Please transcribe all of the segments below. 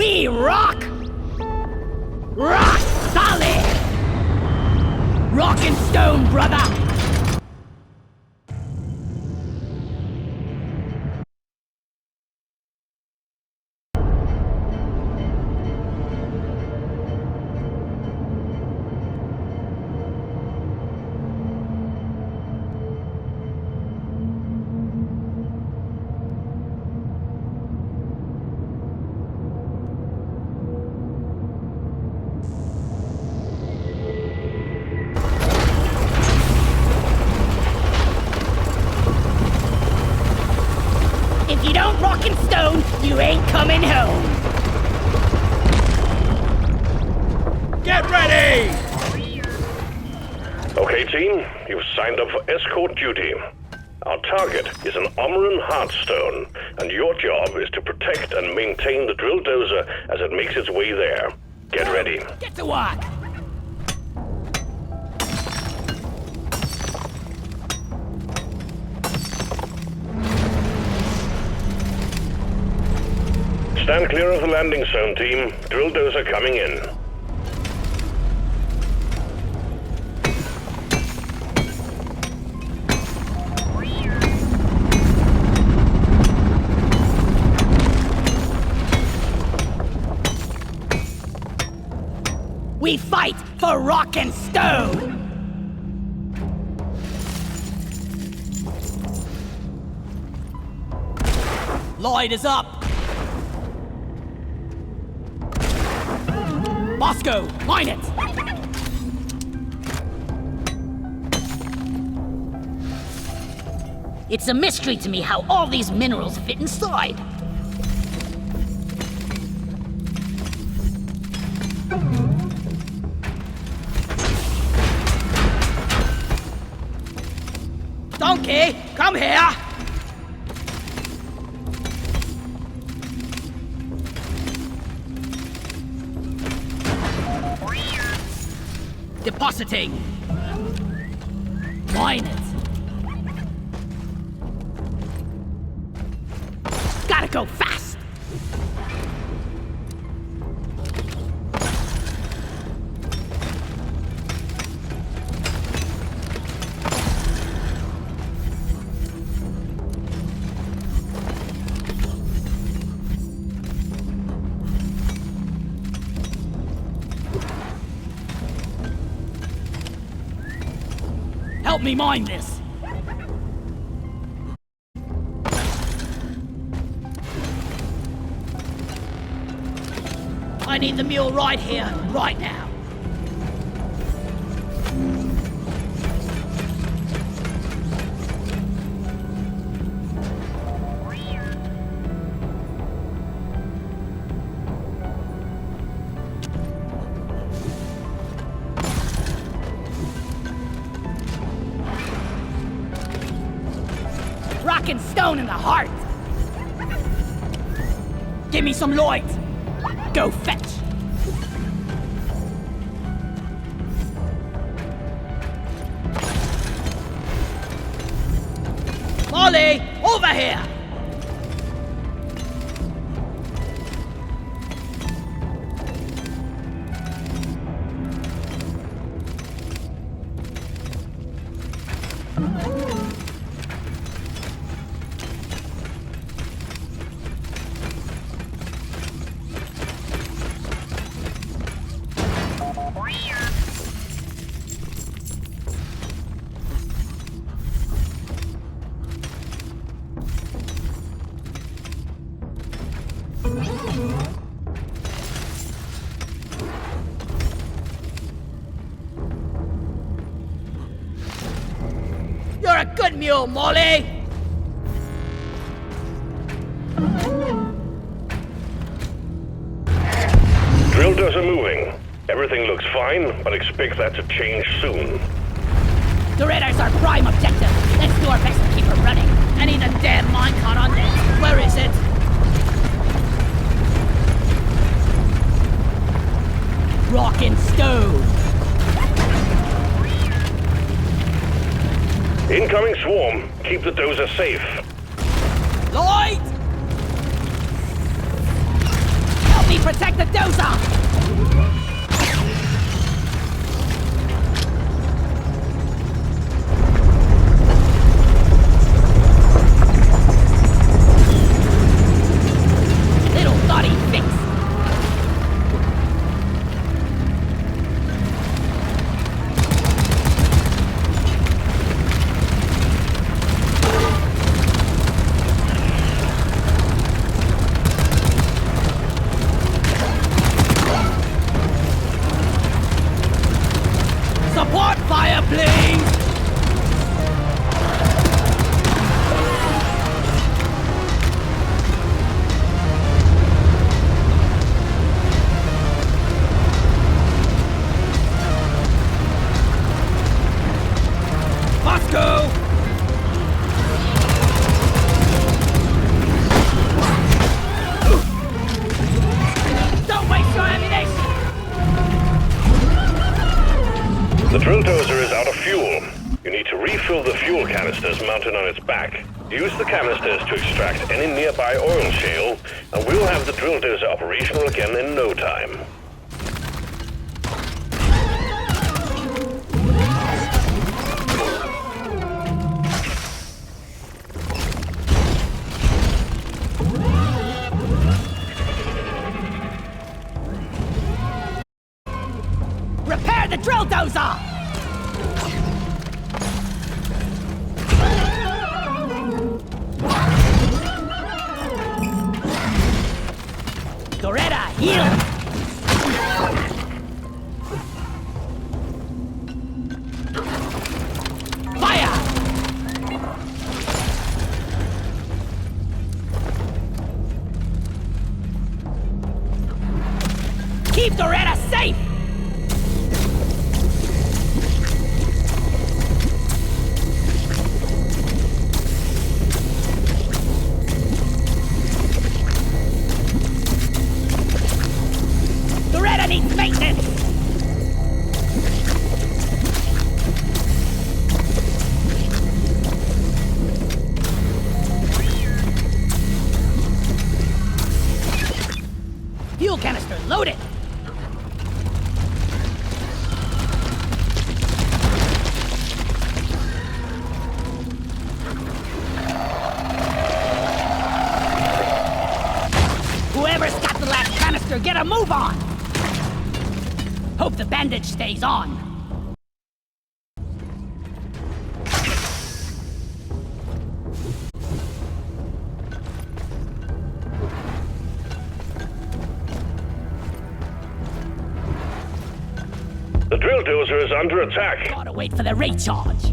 We rock! Rock solid! Rock and stone, brother! If you don't rock and stone, you ain't coming home. Get ready! Okay, team, you've signed up for escort duty. Our target is an Omran Heartstone, and your job is to protect and maintain the drill dozer as it makes its way there. Get ready. Get to work! Stand clear of the landing zone, team. Drill dozer coming in. We fight for rock and stone! Lloyd is up! Bosco, mine it! It's a mystery to me how all these minerals fit inside. Donkey, come here! Depositing. Mine it. Gotta go fast. Help me mine this! I need the mule right here, right now. Rock and stone in the heart! Give me some Lloyd! Go fetch! Molly, over here! You're a good mule, Molly! Drill dozer moving. Everything looks fine, but expect that to change soon. The radar's our prime objective. Let's do our best to keep her running. I need a damn minecart on this. Where is it? Rock and stone. Incoming swarm. Keep the dozer safe. Lloyd! Help me Protect the dozer! Little thought he'd fix. Support fire, please! Moscow! Don't waste your ammunition! The drill dozer is out of fuel. You need to refill the fuel canisters mounted on its back. Use the canisters to extract any nearby oil shale, and we'll have the drill dozer operational again in no time. Repair the drill dozer! Doretta, heal! Fire! Keep Doretta safe! Doretta needs maintenance! Fuel canister loaded! Whoever's got the last canister, get a move on! Hope the bandage stays on. The drill dozer is under attack. Gotta wait for the recharge.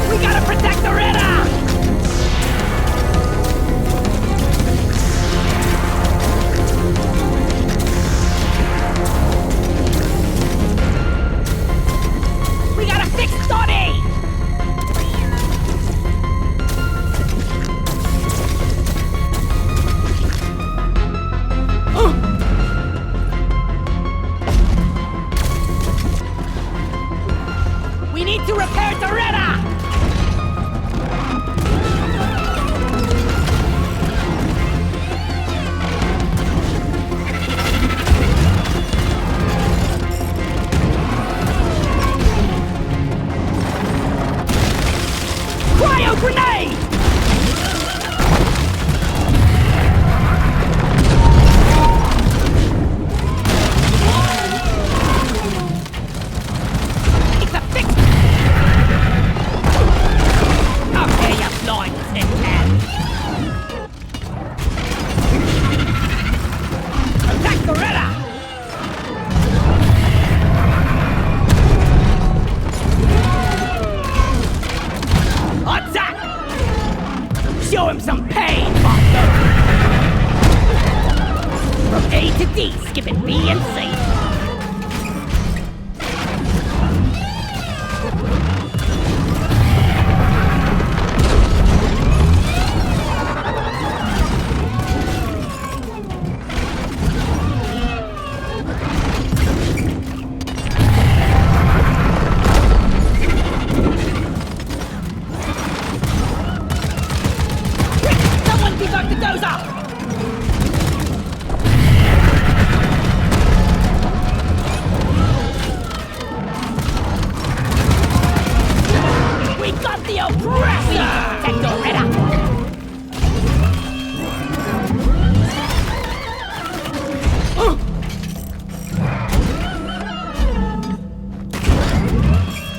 We gotta protect the Ritter! We gotta fix Donnie! We need to repair Doretta! Cryo grenade! It's a fix!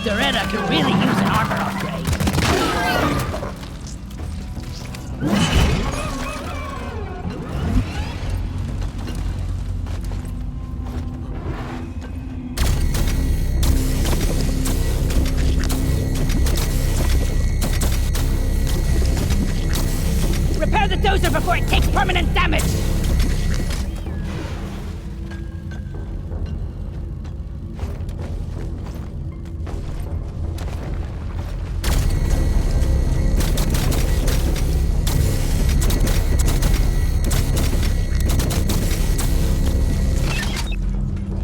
Doretta could really use an armor upgrade. Repair the dozer before it takes permanent damage!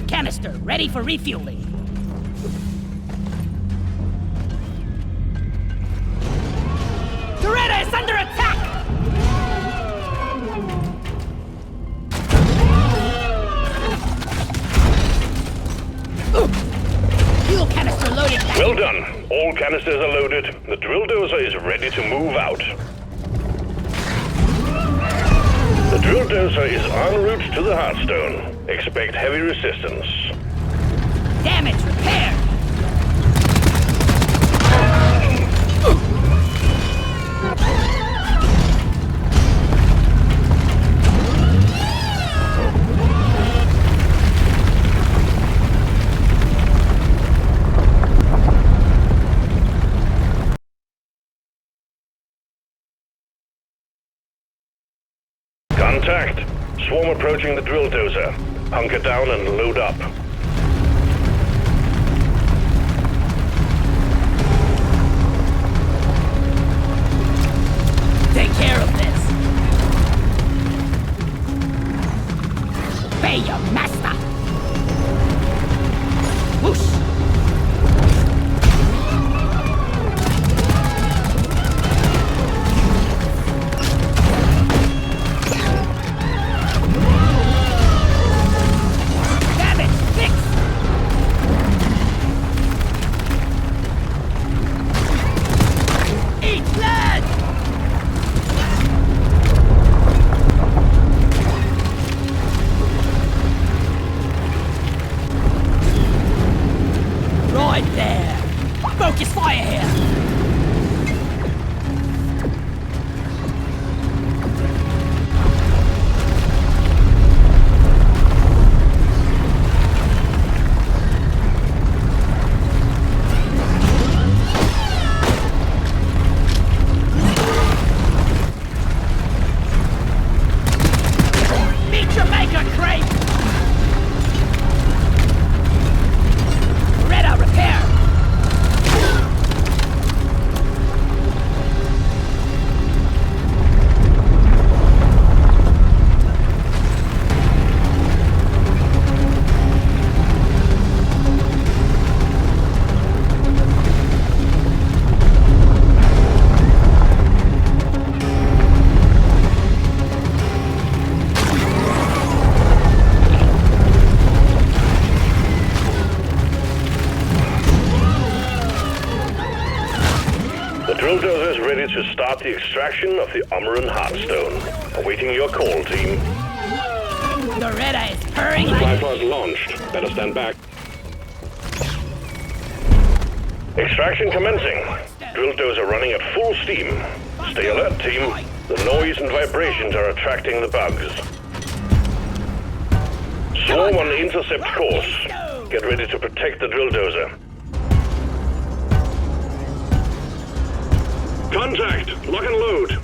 Canister, ready for refueling. Doretta is under attack! Fuel canister loaded. Well done. All canisters are loaded. The drill dozer is ready to move out. The drill dozer is en route to the Hearthstone. Expect heavy resistance. Damage repaired! Contact. Swarm approaching the drill dozer. Hunker down and load up. Take care of this! Obey your master! Whoosh! Right there! Focus fire here! Meet your maker, Crate! Repair! The drill dozer is ready to start the extraction of the Omran Hearthstone. Awaiting your call, team. Doretta is purring like... Supply pod launched. Better stand back. Extraction commencing. Drill dozer running at full steam. Stay alert, team. The noise and vibrations are attracting the bugs. Swarm on intercept course. Get ready to protect the drill dozer. Contact! Lock and load!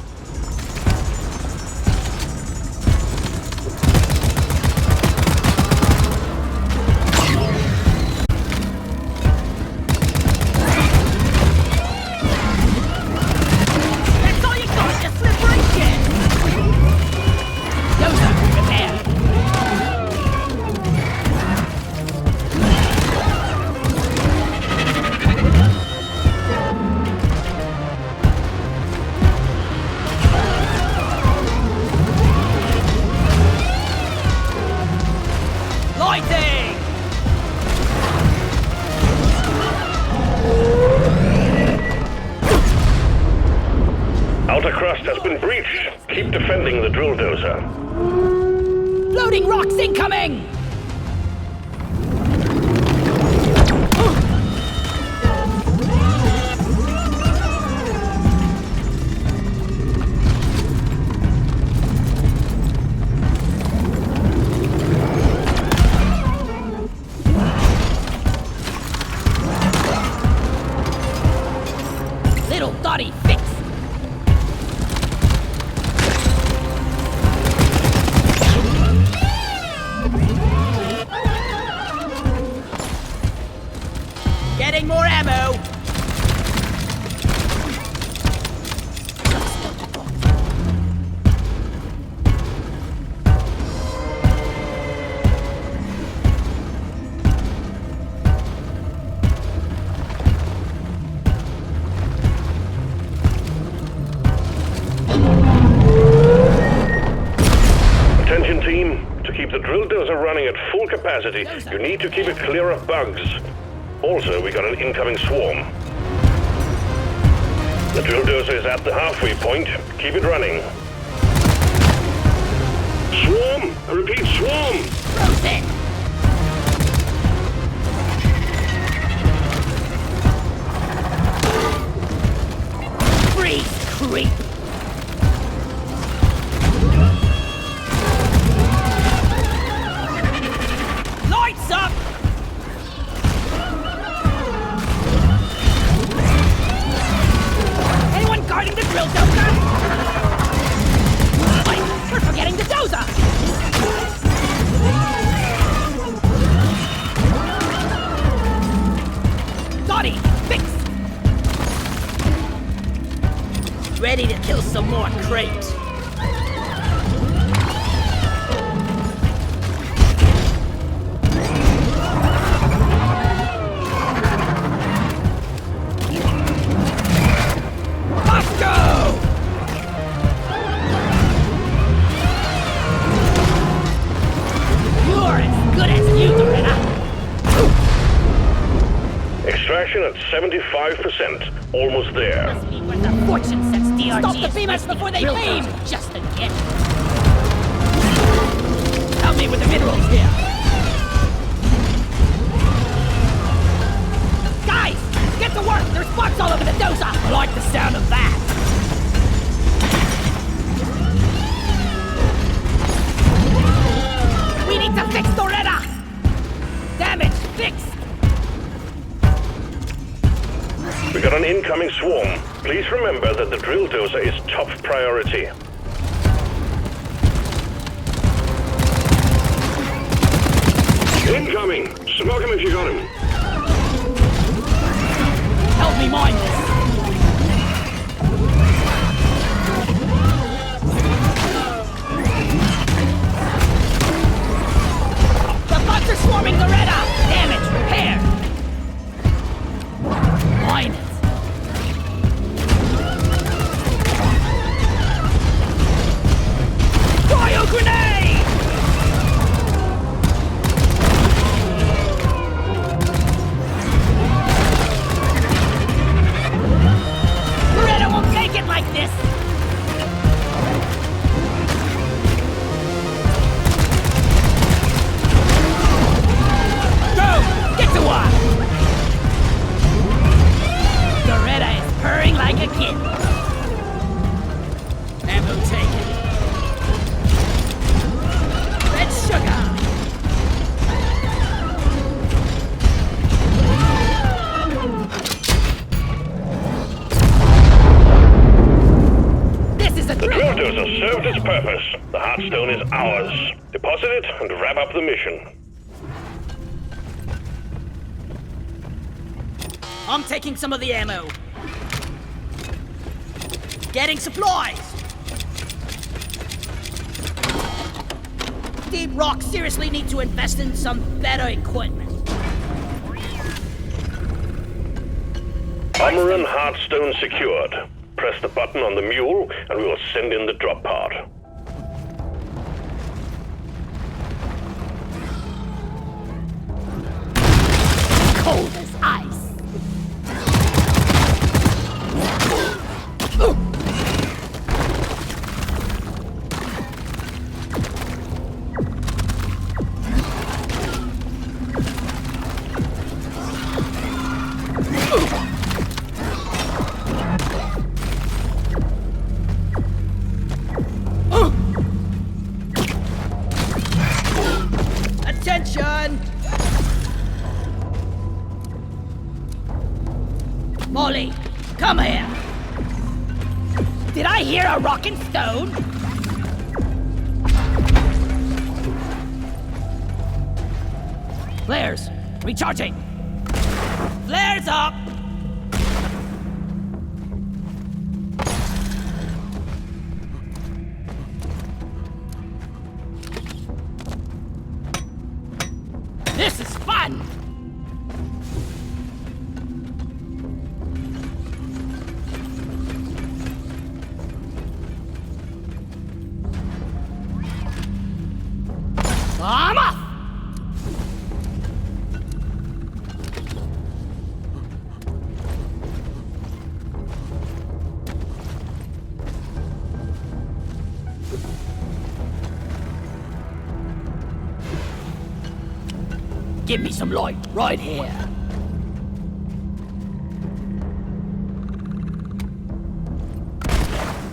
That's all you got, you slippery shit! Dozer, repair! Lighting! Outer crust has been breached. Keep defending the drill dozer. Loading rocks incoming! Dottie, fix! Getting more ammo! Attention team, to keep the drill dozer running at full capacity, you need to keep it clear of bugs. Also, we got an incoming swarm. The drill dozer is at the halfway point. Keep it running. Swarm! I repeat, swarm! Roast it! Freeze, creep! Lights up! Anyone guarding the drill dozer? Wait, we're forgetting the dozer! Dottie, fix! Ready to kill some more crate. Extraction at 75%. Almost there. Must be worth a fortune since DRG Stop the is beamers listing before a they drill beam! dozer just a gift. Help me with the minerals here. Guys, get to work! There's bugs all over the dozer! I like the sound of that. We need to fix Doretta! Damage fixed. We got an incoming swarm. Please remember that the drill dozer is top priority. Incoming! Smoke him if you got him. Help me mine this. The bugs are swarming Doretta! Damage, repair! Mine it. Cryo grenade! Doretta won't take it like this! Go! Get to work! Doretta is purring like a kid. Ammo taken. Red sugar. This is a The drill! drill dozer served its purpose. The Heartstone is ours. Deposit it and wrap up the mission. I'm taking some of the ammo. Getting supplies. Deep Rock seriously need to invest in some better equipment. Armor and Heartstone secured. Press the button on the mule and we will send in the drop pod. Cold as ice! Attention! Molly, come here! Did I hear a rockin' stone? Flares, recharging. Flares up! This is fun! I'm off! Give me some light right here.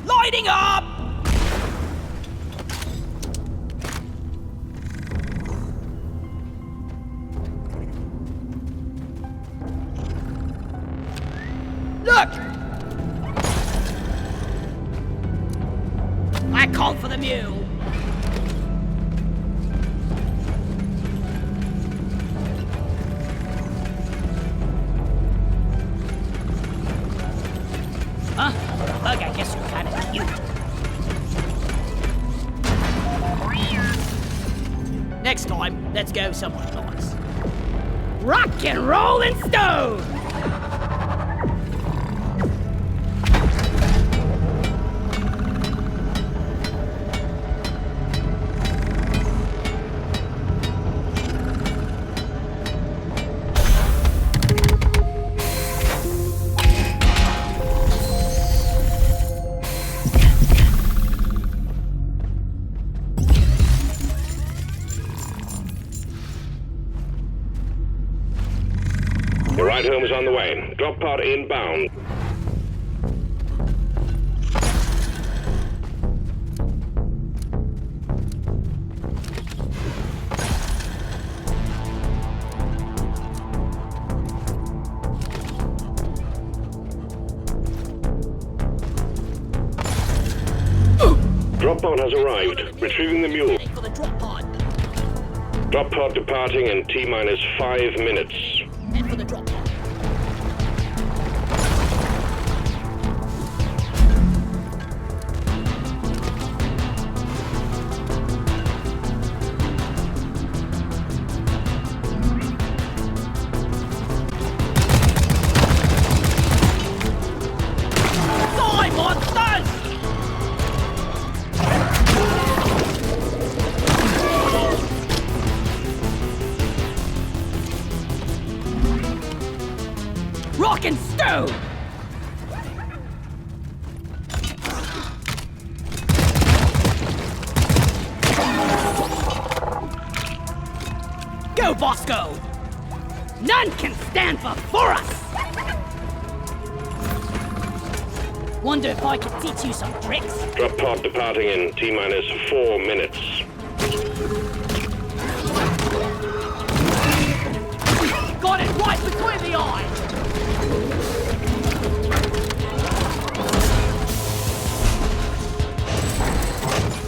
Lighting up! Look! I called for the mule. Huh? Bug, I guess you're kind of cute. Next time, let's go somewhere nice. Rock and rollin' stone! The ride home is on the way. Drop pod inbound. Drop pod has arrived. Retrieving the mule. For the drop pod. Drop pod departing in T-minus 5 minutes. Head for the drop pod. Die, monsters! Rock and stone! Go, Bosco! None can stand before us! Wonder if I could teach you some tricks? Drop pod departing in T-minus 4 minutes. Got it right between the eyes!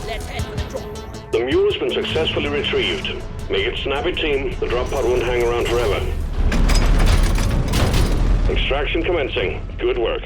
Let's head for the drop pod. The mule has been successfully retrieved. Make it snappy, team. The drop pod won't hang around forever. Extraction commencing. Good work.